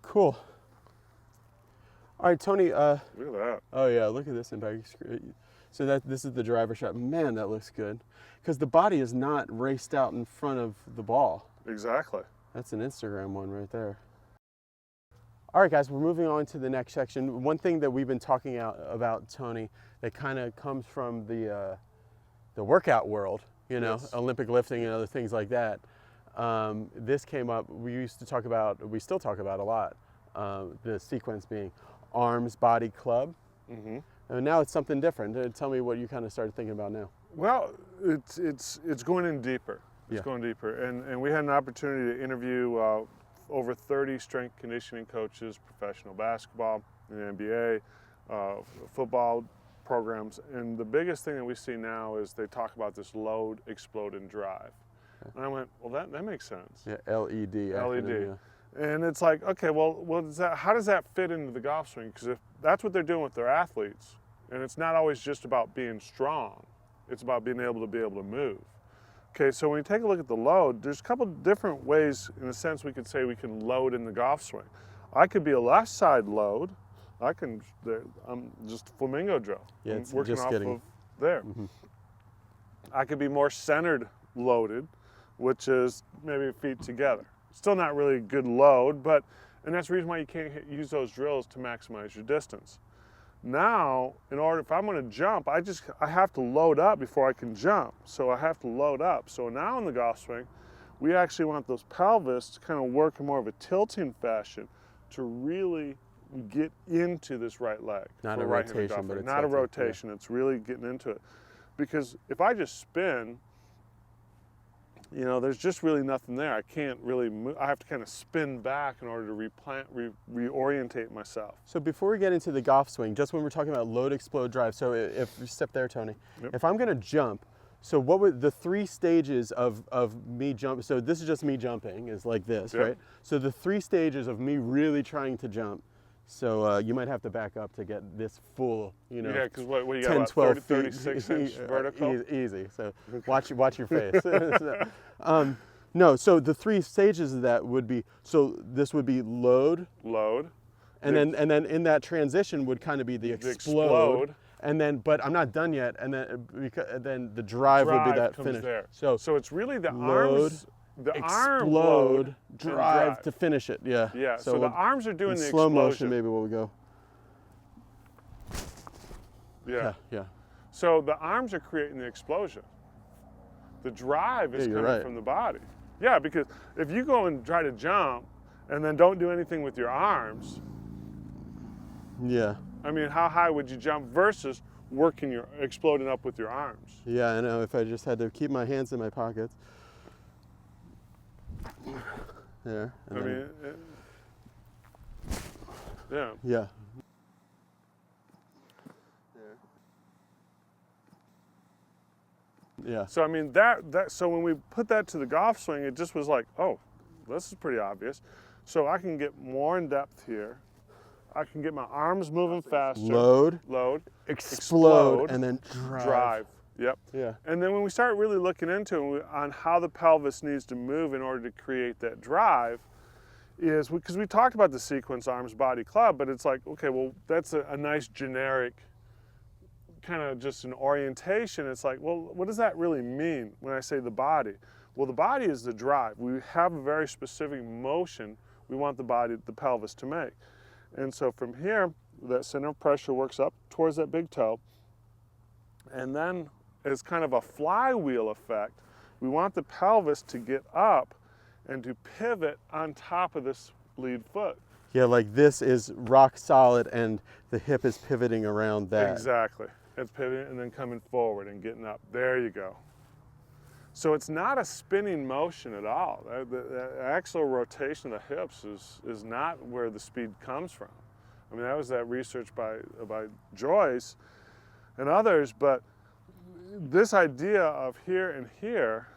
Cool. All right, Tony. Look at that. Oh yeah, look at this impact. So this is the driver shot. Man, that looks good. Because the body is not raced out in front of the ball. Exactly. That's an Instagram one right there. All right, guys, we're moving on to the next section. One thing that we've been talking about, Tony, that kind of comes from the workout world, you know, Yes. Olympic lifting and other things like that. This came up. We used to talk about. We still talk about a lot. The sequence being arms, body, club. Mm-hmm. And now it's something different. Tell me what you kind of started thinking about now. Well, it's going in deeper. It's Yeah. going deeper. And we had an opportunity to interview over 30 strength conditioning coaches, professional basketball, in the NBA, football programs. And the biggest thing that we see now is they talk about this load, explode, and drive. Okay. And I went, well, that makes sense. Yeah, LED. LED. acronym, yeah. And it's like, okay, well, how does that fit into the golf swing? Because if that's what they're doing with their athletes, and it's not always just about being strong, it's about being able to move. Okay, so when you take a look at the load, there's a couple different ways, in a sense, we could say we can load in the golf swing. I could be a left side load. I'm just flamingo drill. Yeah, I'm it's working just off getting- of there. Mm-hmm. I could be more centered loaded, which is maybe feet together. Still not really a good load, and that's the reason why you can't use those drills to maximize your distance. Now, if I'm going to jump, I have to load up before I can jump. So I have to load up. So now in the golf swing, we actually want those pelvis to kind of work in more of a tilting fashion to really get into this right leg. Not for a right-handed rotation, golfer. but it's not a tilting, yeah. rotation. It's really getting into it. Because if I just spin, you know, there's just really nothing there. I can't really move. I have to kind of spin back in order to reorientate myself. So before we get into the golf swing, just when we're talking about load, explode, drive, so if you step there, Tony, Yep. if I'm going to jump, so what would the 3 stages of me jump? So this is just me jumping, is like this, Yep. right? So the 3 stages of me really trying to jump. So you might have to back up to get this full, you know, Yeah, because what you got, 10, about 12 30, feet. 36 inch vertical? Easy. So watch your face. No, so the 3 stages of that would be, so this would be load, Load. and then in that transition would kind of be the explode. And then, but I'm not done yet. And then the drive would be that comes finish. there. So it's really the load, arms, the arm load, explode, and drive to finish it. Yeah. Yeah, so the we'll- arms are doing in the slow explosion. motion, maybe we'll go. Yeah. Yeah. So the arms are creating the explosion. The drive is Yeah, you're coming right. from the body. Yeah, because if you go and try to jump and then don't do anything with your arms, Yeah. I mean, how high would you jump versus exploding up with your arms? Yeah, I know. If I just had to keep my hands in my pockets. There. and I then- mean, yeah. Yeah. Yeah. So I mean so when we put that to the golf swing, it just was like, oh, this is pretty obvious. So I can get more in depth here. I can get my arms moving faster. Load, Load. explode, and then drive. Yep. Yeah. And then when we start really looking into it on how the pelvis needs to move in order to create that drive, is because we talked about the sequence arms, body, club, but it's like, okay, well, that's a nice generic kind of just an orientation. It's like, well, what does that really mean when I say the body? Well, the body is the drive. We have a very specific motion we want the pelvis to make. And so from here, that center of pressure works up towards that big toe. And then as kind of a flywheel effect, we want the pelvis to get up and to pivot on top of this lead foot. Yeah, like this is rock solid and the hip is pivoting around that. Exactly. It's pivoting and then coming forward and getting up. There you go. So it's not a spinning motion at all. The axial rotation of the hips is not where the speed comes from. I mean, that was that research by Joyce and others, but this idea of here and here,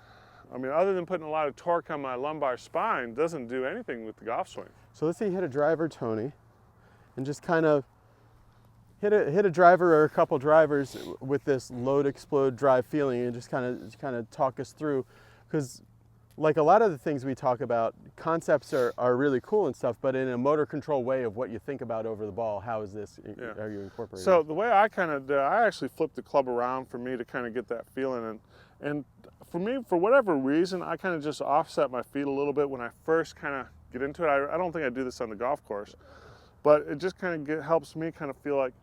I mean, other than putting a lot of torque on my lumbar spine, doesn't do anything with the golf swing. So let's say you hit a driver, Tony, and just kind of hit a driver or a couple drivers with this load, explode, drive feeling, and just kind of talk us through, because like a lot of the things we talk about, concepts are really cool and stuff, but in a motor control way of what you think about over the ball, how is this, are you incorporating? So the way I kind of do, I actually flip the club around for me to kind of get that feeling. And for me, for whatever reason, I kind of just offset my feet a little bit when I first kind of get into it. I don't think I do this on the golf course, but it just kind of helps me kind of feel like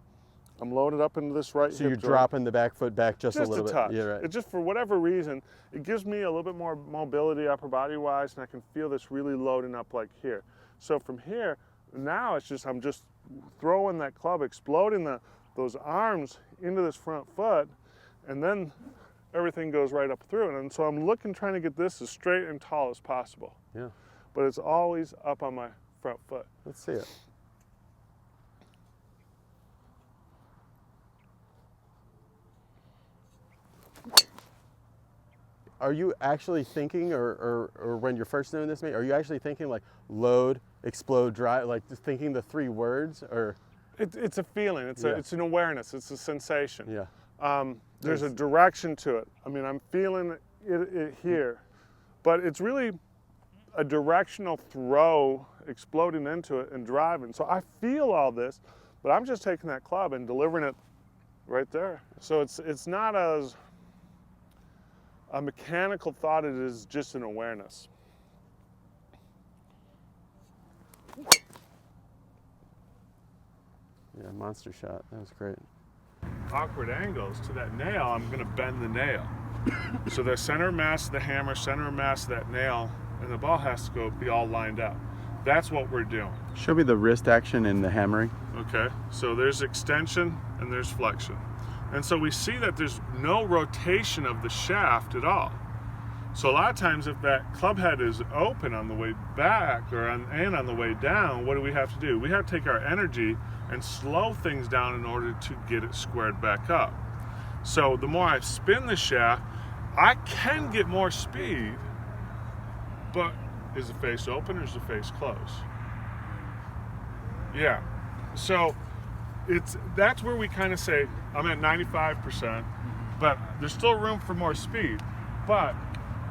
I'm loaded up into this right hip. So you're dropping the back foot back just a little bit. Touch. Yeah, right. It just, for whatever reason, it gives me a little bit more mobility upper body wise, and I can feel this really loading up like here. So from here, now it's just, I'm just throwing that club, exploding those arms into this front foot, and then everything goes right up through. And so I'm trying to get this as straight and tall as possible. Yeah. But it's always up on my front foot. Let's see it. Are you actually thinking, or when you're first doing this, mate, are you actually thinking like load, explode, drive, like just thinking the 3 words, or? It's a feeling, it's an awareness, it's a sensation. Yeah. There's a direction to it. I mean, I'm feeling it here, but it's really a directional throw, exploding into it and driving. So I feel all this, but I'm just taking that club and delivering it right there. So it's not as a mechanical thought, it is just an awareness. Yeah, monster shot. That was great. Awkward angles to that nail, I'm going to bend the nail. So the center mass of the hammer, center mass of that nail, and the ball has to be all lined up. That's what we're doing. Show me the wrist action in the hammering. Okay, so there's extension and there's flexion. And so we see that there's no rotation of the shaft at all. So a lot of times if that club head is open on the way back and on the way down, what do we have to do? We have to take our energy and slow things down in order to get it squared back up. So the more I spin the shaft, I can get more speed, but is the face open or is the face closed? Yeah, so that's where we kind of say, I'm at 95%, but there's still room for more speed, but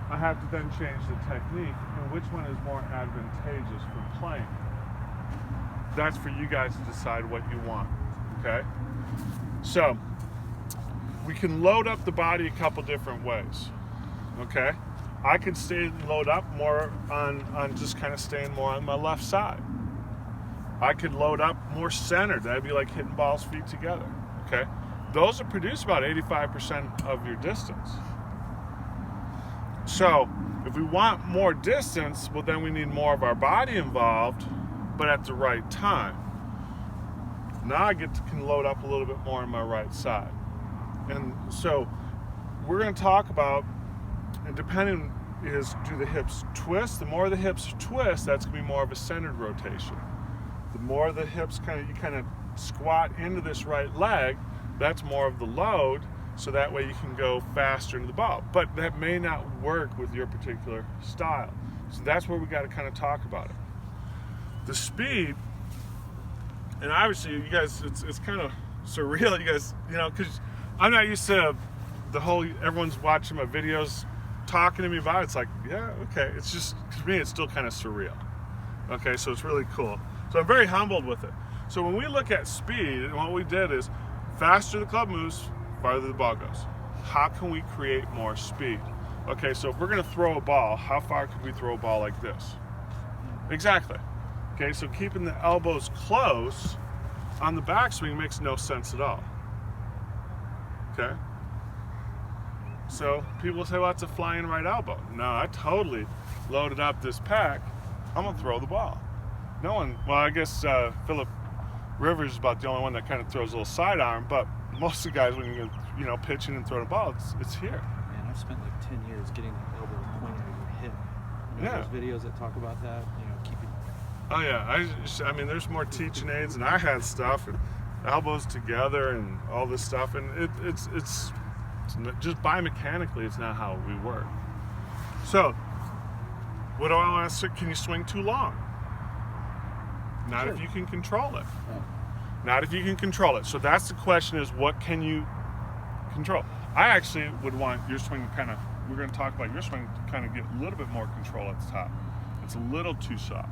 I have to then change the technique and which one is more advantageous for playing. That's for you guys to decide what you want, okay? So, we can load up the body a couple different ways, okay? I could load up more on just kind of staying more on my left side. I could load up more centered. That'd be like hitting balls feet together, okay? Those will produce about 85% of your distance. So if we want more distance, well then we need more of our body involved, but at the right time. Now I can load up a little bit more on my right side. And so we're going to talk about, and depending is, do the hips twist? The more the hips twist, that's going to be more of a centered rotation. The more the hips you kind of squat into this right leg, that's more of the load, so that way you can go faster into the ball. But that may not work with your particular style. So that's where we got to kind of talk about it. The speed, and obviously you guys, it's kind of surreal, you guys, you know, because I'm not used to the whole, everyone's watching my videos, talking to me about it. It's like, yeah, okay. It's just, to me, it's still kind of surreal. Okay, so it's really cool. So I'm very humbled with it. So when we look at speed, and what we did is, faster the club moves, farther the ball goes. How can we create more speed? Okay, so if we're gonna throw a ball, how far could we throw a ball like this? Exactly. Okay, so keeping the elbows close on the backswing makes no sense at all. Okay? So people say, well, that's a flying right elbow. No, I totally loaded up this pack. I'm gonna throw the ball. No one, well, I guess Philip Rivers is about the only one that kind of throws a little sidearm, but most of the guys, when you're pitching and throwing a ball, it's here. Man, I've spent like 10 years getting that elbow pointed at your hip. You know, Yeah. those videos that talk about that, keeping. Oh yeah, I mean, there's more teaching aids, and I had stuff, and elbows together, and all this stuff, and it's just biomechanically, it's not how we work. So, what do I want to say? Can you swing too long? Not Sure. if you can control it. Yeah. Not if you can control it. So that's the question: is what can you control? I actually would want your swing to kind of we're going to talk about your swing to kind of get a little bit more control at the top. It's a little too soft.